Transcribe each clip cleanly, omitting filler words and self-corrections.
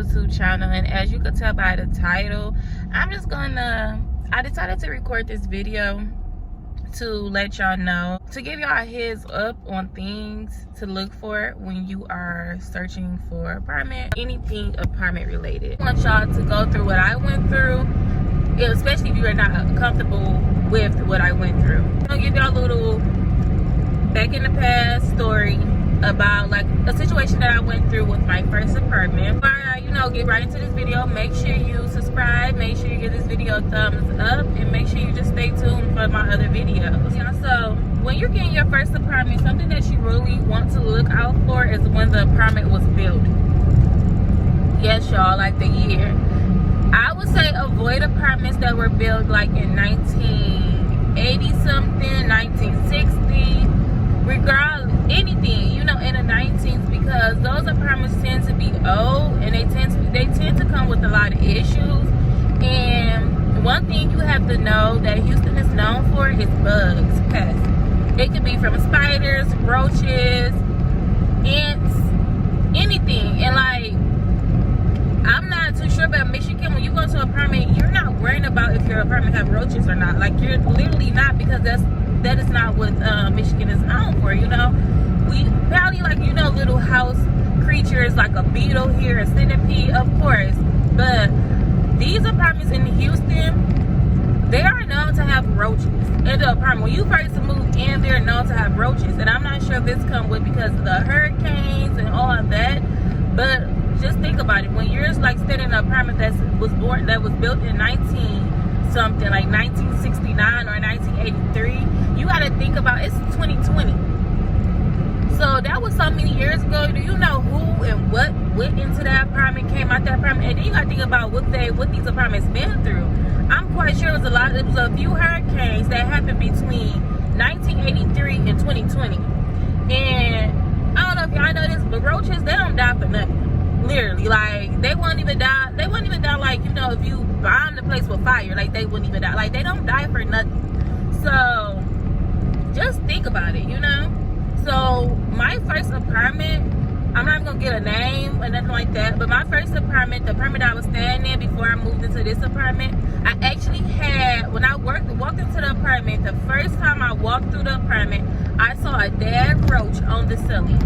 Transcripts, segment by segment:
YouTube channel, and as you could tell by the title, I decided to record this video to let y'all know, to give y'all a heads up on things to look for when you are searching for apartment, anything apartment related. I want y'all to go through what I went through, especially if you are not comfortable with what I went through. I'll give y'all a little back in the past story about like a situation that I went through with my first apartment. Before I, get right into this video, make sure you subscribe, make sure you give this video a thumbs up, and make sure you just stay tuned for my other videos. Yeah, so when you're getting your first apartment, something that you really want to look out for is when the apartment was built. Yes, y'all, like the year. I would say avoid apartments that were built like in 1980 something, 1960, regardless, anything, in the 19s, because those apartments tend to be old and they tend to come with a lot of issues. And one thing you have to know that Houston is known for is bugs, pests. It could be from spiders, roaches, ants, anything. And like, I'm not too sure about Michigan. When you go to an apartment, you're not worrying about if your apartment have roaches or not. Like, you're literally not, because that is not what Michigan is known for. We probably like little house creatures like a beetle here, a centipede, of course. But these apartments in Houston, they are known to have roaches in the apartment. When you first move in, they're known to have roaches, and I'm not sure if this comes with because of the hurricanes and all of that. But just think about it. When you're like staying in an apartment that was built in 19-something, like 1969 or 1983, you got to think about it's 2020. So that was so many years ago. Do you know who and what went into that apartment, came out that apartment? And then you got to think about what these apartments been through. I'm quite sure it was a few hurricanes that happened between 1983 and 2020. And I don't know if y'all know this, but roaches, they don't die for nothing. Literally, like they won't even die like, if you bomb the place with fire, like they wouldn't even die. Like, they don't die for nothing. So just think about it, So my first apartment, I'm not gonna get a name or nothing like that, but my first apartment, the apartment I was staying in before I moved into this apartment, I actually had, when I walked into the apartment, the first time I walked through the apartment, I saw a dead roach on the ceiling.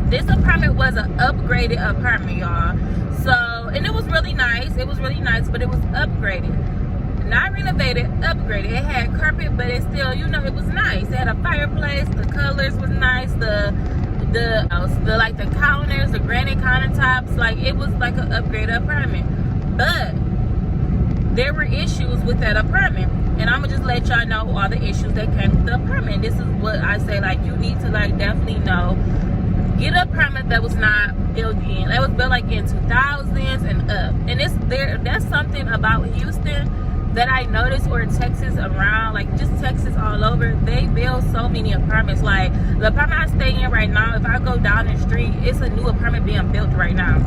This apartment was an upgraded apartment, y'all. So, and it was really nice, but it was upgraded. Not renovated, upgraded. It had carpet, but it still, it was nice. It had a fireplace, the colors was nice, the counters, the granite countertops, like it was like an upgraded apartment. But there were issues with that apartment, and I'm gonna just let y'all know all the issues that came with the apartment. This is what I say, like, you need to like definitely know. Get an apartment that was not built in. It was built like in 2000s and up. And that's something about Houston that I noticed, or Texas around, like just Texas all over. They build so many apartments. Like the apartment I stay in right now, if I go down the street, it's a new apartment being built right now.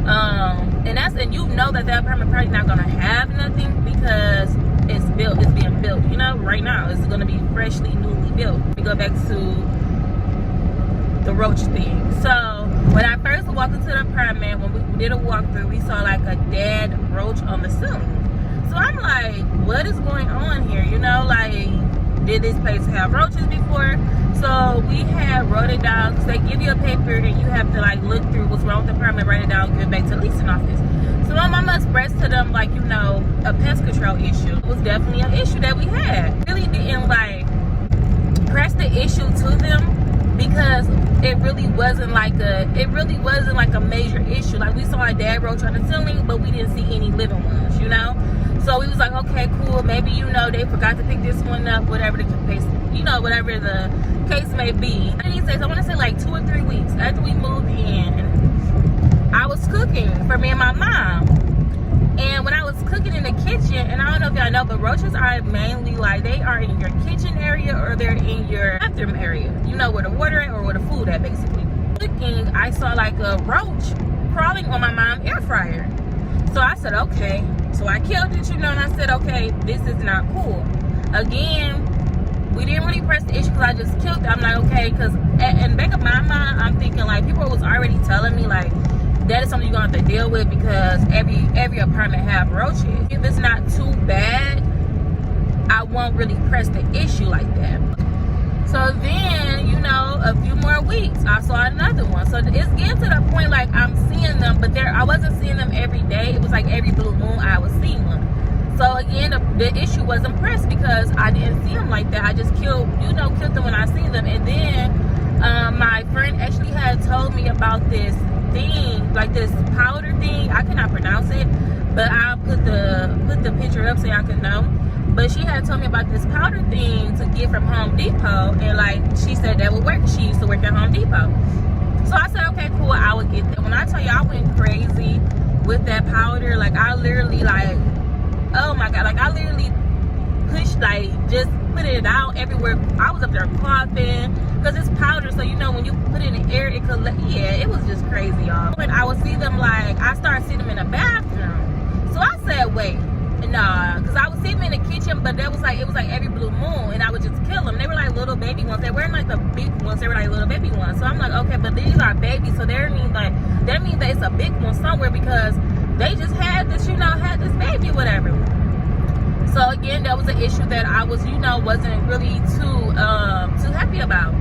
And you know that apartment probably not gonna have nothing because it's being built, right now. It's gonna be freshly, newly built. We go back to the roach thing. So when I first walked into the apartment, when we did a walkthrough, we saw like a dead roach on the ceiling. So I'm like, what is going on here? Like, did this place have roaches before? So we had wrote it down, because they give you a paper and you have to like look through what's wrong with the apartment, write it down, give it back to the leasing office. So my mama expressed to them like, a pest control issue. It was definitely an issue that we had. Really didn't like press the issue to them, because it really wasn't like a major issue. Like, we saw a dead roach on the ceiling, but we didn't see any living ones, So we was like, okay, cool. Maybe, they forgot to pick this one up, whatever the case, whatever the case may be. I want to say like 2 or 3 weeks after we moved in, I was cooking for me and my mom. And when I was cooking in the kitchen, and I don't know if y'all know, but roaches are mainly like, they are in your kitchen area or they're in your bathroom area. Where the water at or where the food at, basically. Cooking, I saw like a roach crawling on my mom's air fryer. So I said, okay. So I killed it, and I said, okay, this is not cool. Again, we didn't really press the issue because I just killed it. I'm like, okay, because in the back of my mind, I'm thinking like, people was already telling me like, that is something you're gonna have to deal with, because every apartment have roaches. If it's not too bad, I won't really press the issue like that. So then, you know, a few more weeks, I saw another one. So it's getting to the point like I'm seeing them, but I wasn't seeing them every day. It was like every blue moon I would see one. So again, the issue wasn't pressed because I didn't see them like that. I just killed them when I see them. And then my friend actually had told me about this thing, like this powder thing. I cannot pronounce it, but I'll put the picture up so y'all can know. But she had told me about this powder thing to get from Home Depot, and like she said that would work. She used to work at Home Depot. So I said, okay, cool, I would get that. When I tell you I went crazy with that powder, like I literally like, oh my God, like I literally pushed, like just put it out everywhere. I was up there coughing because it's powder, so you know when you put it in the air, it could, yeah, it was just crazy, y'all. When I would see them, like I started seeing them in the bathroom. So I said, wait. Nah, because I would see them in the kitchen, but it was like every blue moon, and I would just kill them. They were like little baby ones. They weren't like the big ones. They were like little baby ones. So I'm like, okay, but these are babies, so that means that it's a big one somewhere, because they just had this, had this baby, whatever. So again, that was an issue that I was, wasn't really too happy about.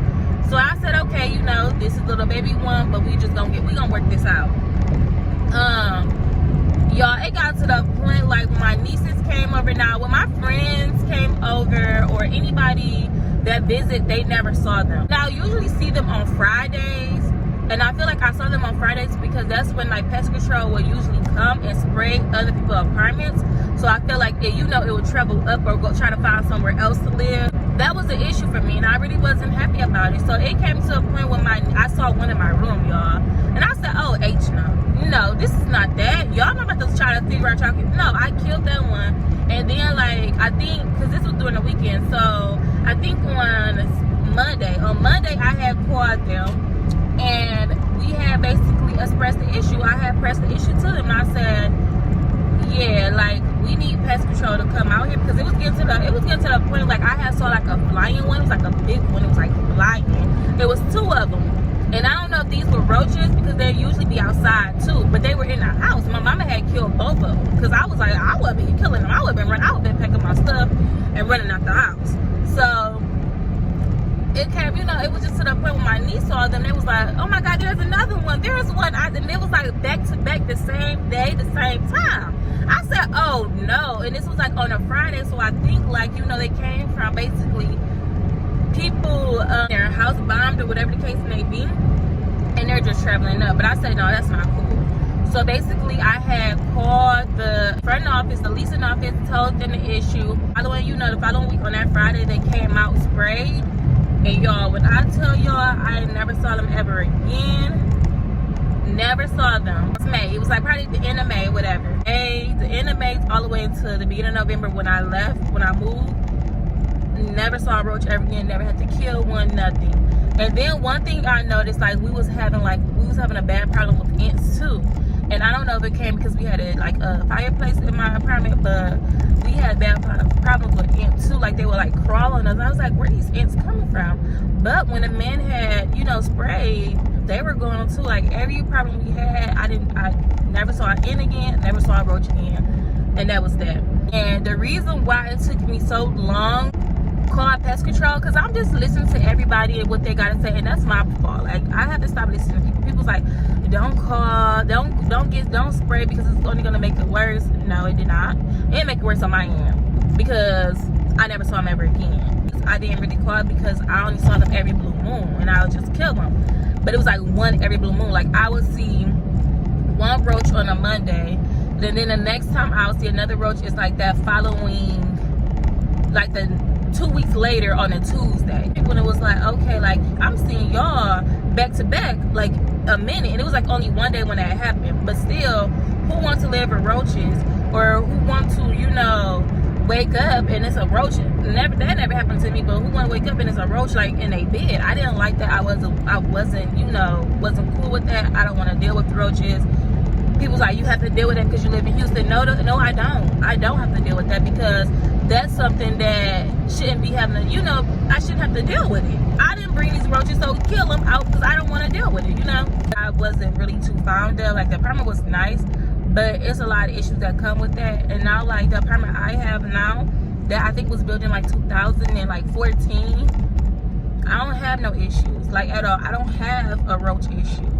So I said, okay, this is little baby one, but we gonna work this out. Y'all, it got to the point like when my nieces came over. Now, when my friends came over or anybody that visit, they never saw them. Now, I usually see them on Fridays, and I feel like I saw them on Fridays because that's when like pest control will usually come and spray other people's apartments. So I feel like it would travel up or go try to find somewhere else to live. That was an issue for me, and I really wasn't happy about it. So it came to a point when I saw one in my room, y'all, and I said, oh, no, this is not that. Y'all not about to try to figure out no, I killed that one. And then like I think, because this was during the weekend, so I think on Monday I had called them, and we had basically expressed the issue. I had pressed the issue to them, and I said, yeah, like we need pest control to come out here, because it was getting to the point like I had saw like a flying one. It was like a big one. It was like flying. There was two of them. And I don't know if these were roaches, because they usually be outside too, but they were in the house. My mama had killed both of them, because I was like, I wouldn't be killing them. I would have been packing my stuff and running out the house. So it came, it was just to the point when my niece saw them, they was like, oh my God, there's another one. There's one. And it was like back to back the same day, the same time. I said, oh no. And this was like on a Friday, so I think like, they came from basically people their house bombed or whatever the case may be, and they're just traveling up. But I said, no, that's not cool. So basically I had called the front office, the leasing office, told them the issue. The following week on that Friday, they came out, sprayed, and y'all, when I tell y'all, I never saw them ever again. Never saw them. It was May. It was like probably the end of May, whatever. The end of May all the way into the beginning of November when I moved. Never saw a roach ever again. Never had to kill one, nothing. And then one thing I noticed, like we was having a bad problem with ants too. And I don't know if it came because we had a fireplace in my apartment, but we had bad problems with ants too. Like they were like crawling us. I was like, where are these ants coming from? But when the man had sprayed, they were going too. Like every problem we had, I never saw an ant again, never saw a roach again, and that was that. And the reason why it took me so long call pest control, because I'm just listening to everybody and what they gotta say, and that's my fault. Like I have to stop listening to people. People's like, don't call, don't spray because it's only gonna make it worse. No, it did not. It didn't make it worse on my end, because I never saw them ever again. I didn't really call because I only saw them every blue moon, and I would just kill them. But it was like one every blue moon. Like I would see one roach on a Monday, and then the next time I would see another roach is like that following, like the 2 weeks later on a Tuesday. When it was like, okay, like I'm seeing y'all back to back like a minute, and it was like only one day when that happened. But still, who wants to live with roaches, or who want to wake up and it's a roach? That never happened to me, but who want to wake up and it's a roach like in a bed? I didn't like that. I wasn't cool with that. I don't want to deal with roaches. People's like, you have to deal with that because you live in Houston. No, I don't. I don't have to deal with that, because that's something that shouldn't be having to, I shouldn't have to deal with it. I didn't bring these roaches, so kill them out because I don't want to deal with it, you know. I wasn't really too fond of, like, the apartment was nice, but it's a lot of issues that come with that. And now, like, the apartment I have now that I think was built in like 2014, I don't have no issues, like, at all. I don't have a roach issue.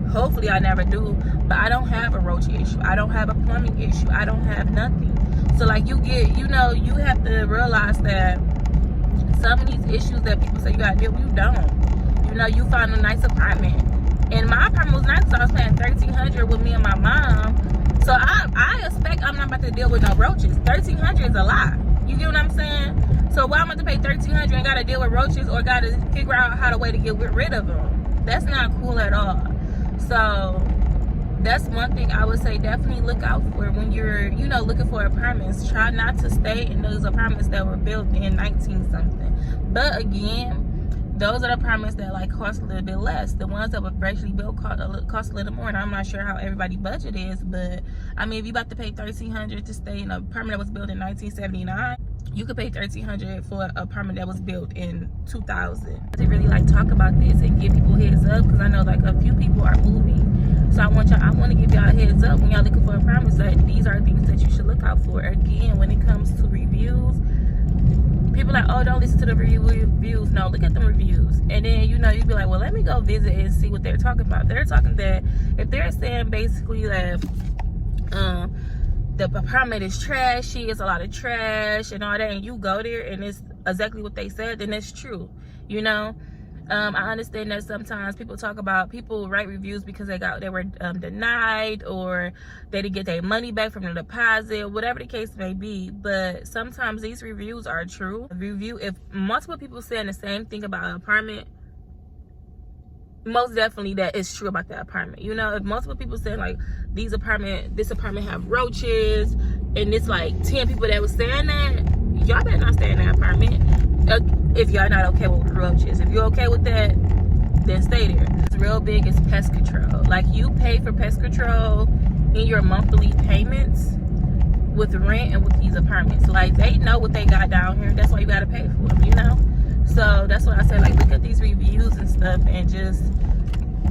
Hopefully I never do, but I don't have a roach issue. I don't have a plumbing issue. I don't have nothing. So, like, you get, you know, you have to realize that some of these issues that people say you gotta deal with, you don't. You know, you find a nice apartment. And my apartment was nice because I was paying $1,300 with me and my mom. So I expect I'm not about to deal with no roaches. $1,300 is a lot. You get what I'm saying? So why am I about to pay $1,300 and gotta deal with roaches or gotta figure out how to way to get rid of them? That's not cool at all. So that's one thing I would say, definitely look out for when you're, you know, looking for apartments. Try not to stay in those apartments that were built in 19-something. But again, those are the apartments that like cost a little bit less. The ones that were freshly built cost a little more. And I'm not sure how everybody's budget is, but I mean, if you about to pay $1,300 to stay in an apartment that was built in 1979, you could pay $1,300 for an apartment that was built in 2000. They really like talk about this and give people heads up, because I know like a few people are moving. So I want to give y'all a heads up when y'all looking for apartments, that these are things that you should look out for. Again, when it comes to reviews, people are like, oh, don't listen to the reviews. No, look at the reviews. And then, you know, you'd be like, well, let me go visit and see what they're talking about. They're talking that if they're saying basically that the apartment is trashy, it's a lot of trash and all that, and you go there and it's exactly what they said, then it's true, you know. I understand that sometimes people write reviews because they were denied, or they didn't get their money back from the deposit, whatever the case may be. But sometimes these reviews are true. If multiple people saying the same thing about an apartment, most definitely that is true about that apartment. You know, if multiple people saying like this apartment have roaches, and it's like 10 people that was saying that, y'all better not stay in that apartment. If y'all not okay with roaches. If you're okay with that, then stay there. It's real big is pest control. Like, you pay for pest control in your monthly payments with rent and with these apartments. Like, they know what they got down here. That's why you gotta pay for them, you know? So that's what I said, like, look at these reviews and stuff and just,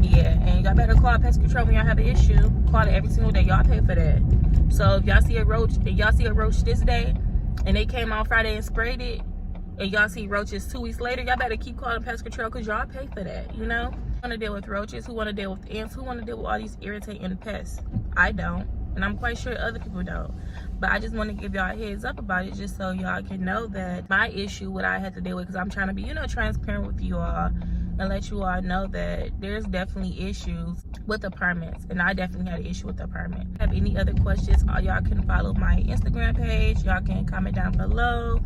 yeah. And y'all better call pest control when y'all have an issue. Call it every single day. Y'all pay for that. So if y'all see a roach, this day, and they came on Friday and sprayed it, and y'all see roaches 2 weeks later, y'all better keep calling pest control, because y'all pay for that, you know? Who want to deal with roaches? Who want to deal with ants? Who want to deal with all these irritating pests? I don't, and I'm quite sure other people don't. But I just want to give y'all a heads up about it, just so y'all can know that my issue, what I had to deal with, because I'm trying to be, you know, transparent with you all and let you all know that there's definitely issues with apartments, and I definitely had an issue with the apartment. If you have any other questions, y'all can follow my Instagram page. Y'all can comment down below.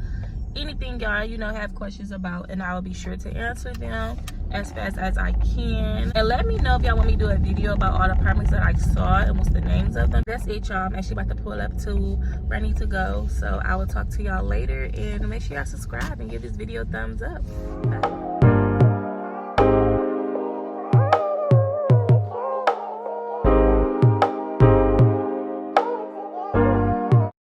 Anything y'all, you know, have questions about, and I will be sure to answer them as fast as I can. And let me know if y'all want me to do a video about all the apartments that I saw and what's the names of them. That's it, y'all. I'm actually about to pull up to where I need to go. So I will talk to y'all later, and make sure y'all subscribe and give this video a thumbs up. Bye.